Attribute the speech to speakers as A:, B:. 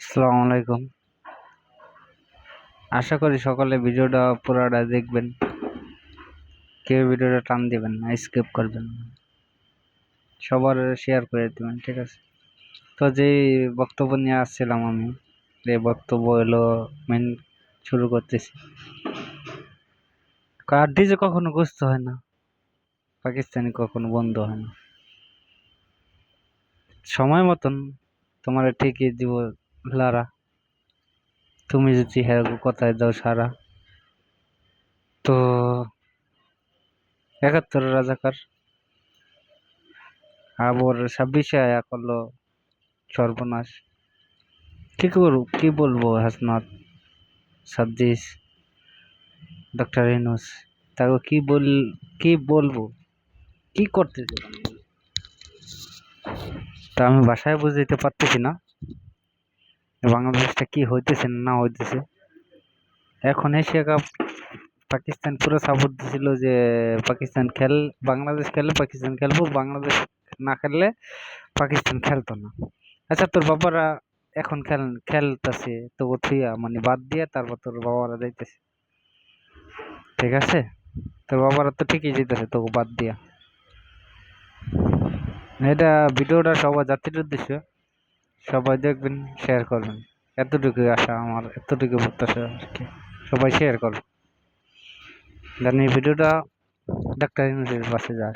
A: আসসালামু আলাইকুম। আশা করি সকলে ভিডিওটা পুরোটা দেখবেন। কেউ ভিডিওটা টান দিবেন না, স্কিপ করবেন না, সবার শেয়ার করে দিবেন, ঠিক আছে? তো যে বক্তব্য নিয়ে আসছিলাম আমি, এই বক্তব্য হলো মেন শুরু করতেছি। কার ডিজে কখনো বুঝতে হয় না, পাকিস্তানি কখনো বন্ধ হয় না। সময় মতন তোমার ঠিকই দিব লারা, তুমি যদি হ্যাঁ কথায় দাও সারা। তো 71 রাজাকার আবার 26-এ আয়া করলো সর্বনাশ। কি করব, কি বলবো? হাসনাত, সাদ্দিস, ডক্টর ইউনূস, তাকে কি বলবো, কি করতেছে? তা আমি ভাষায় বুঝাইতে পারতেছি না বাংলাদেশটা কি হইতেছে না হইতেছে। এখন এশিয়া কাপ পাকিস্তান পুরো সাপোর্ট দিছিল যে পাকিস্তান বাংলাদেশ খেললে পাকিস্তান খেলবো, বাংলাদেশ না খেললে পাকিস্তান খেলতো না। আচ্ছা, তোর বাবারা এখন খেলতেছে তো থুইয়া মানে বাদ দিয়ে তারপর তোর বাবারা যাইতেছে, ঠিক আছে? তোর বাবারা তো ঠিকই যেতেছে তোকে বাদ দিয়া। এটা ভিডিওটা সবার জাতির উদ্দেশ্যে, সবাই দেখবেন, শেয়ার করবেন। এতটুকু আশা আমার, এতটুকু প্রত্যাশা আর কি। সবাই শেয়ার করো, জানি ভিডিওটা ডাক্তার ইউনূসের পাশে যায়।